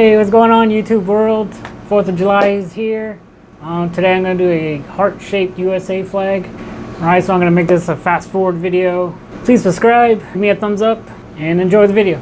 Hey, what's going on, YouTube world? 4th of July is here. Today I'm going to do a heart-shaped USA flag. Alright, so I'm going to make this a fast-forward video. Please subscribe, give me a thumbs up, and enjoy the video.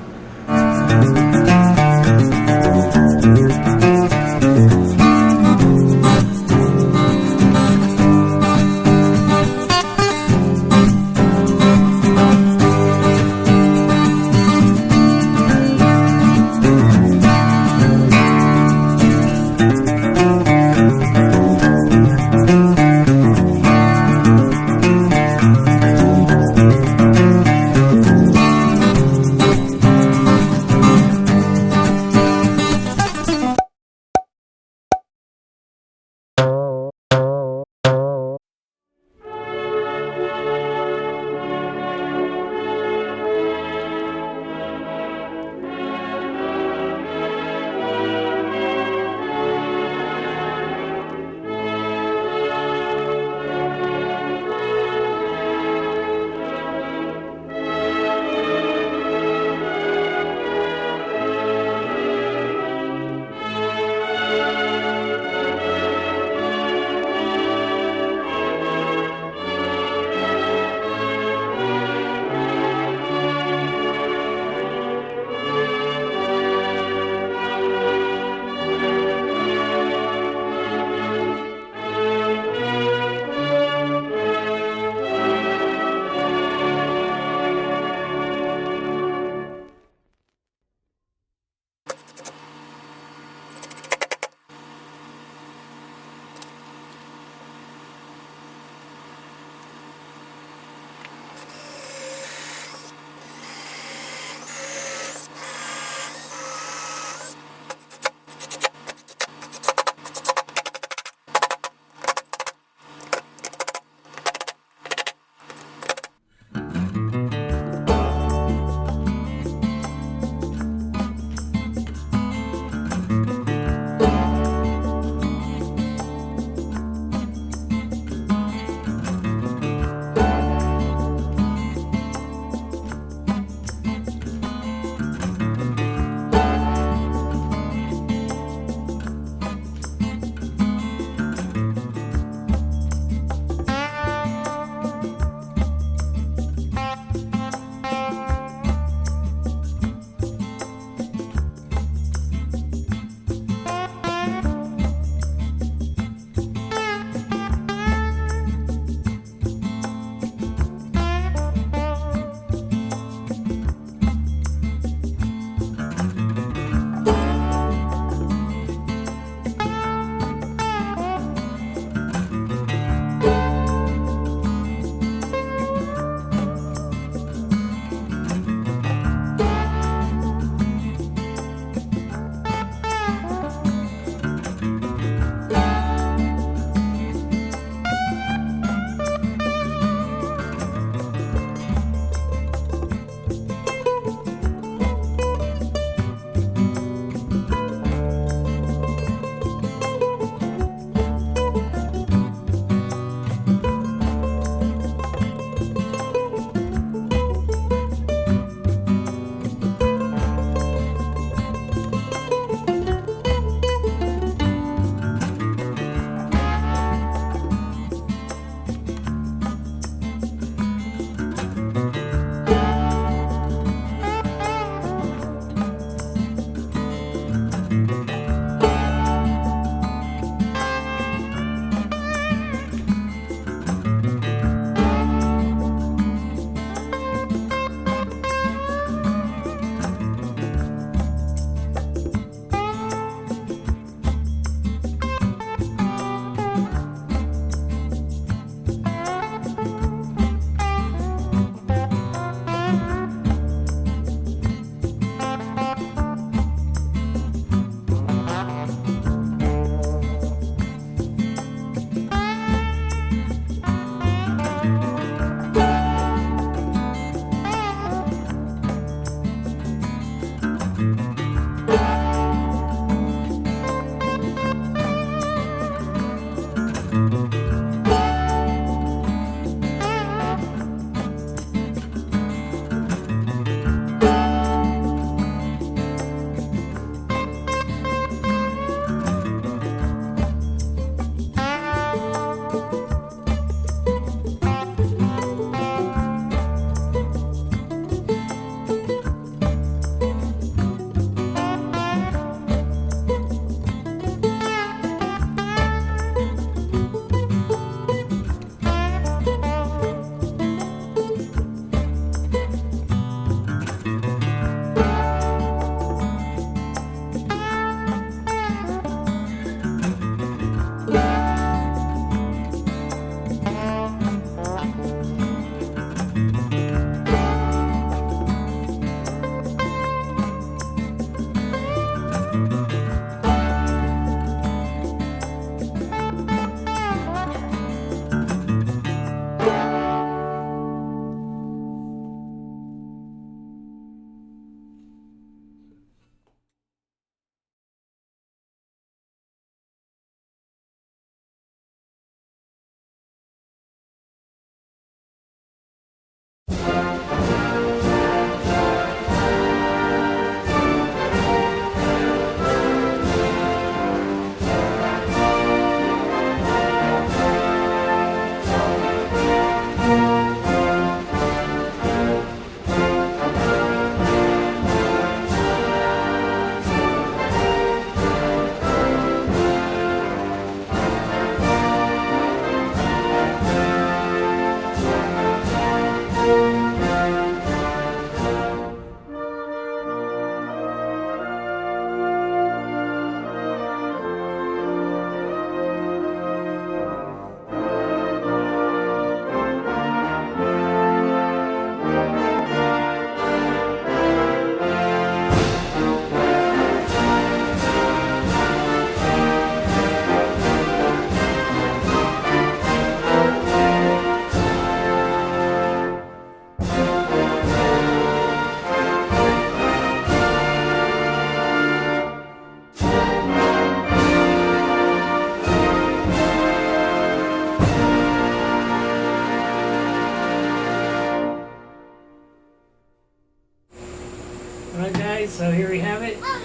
So here we have it. My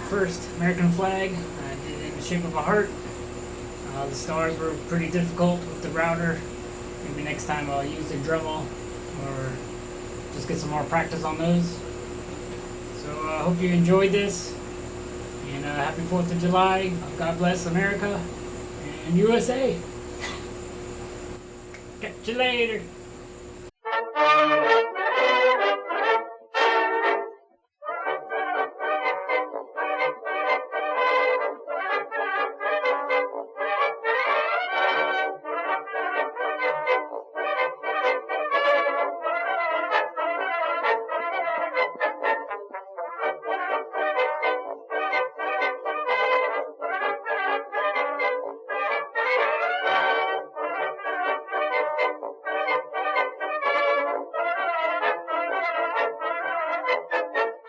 first American flag. I did it in the shape of a heart. The stars were pretty difficult with the router. Maybe next time I'll use the Dremel or just get some more practice on those. So I hope you enjoyed this. And happy 4th of July. God bless America and USA. Catch you later.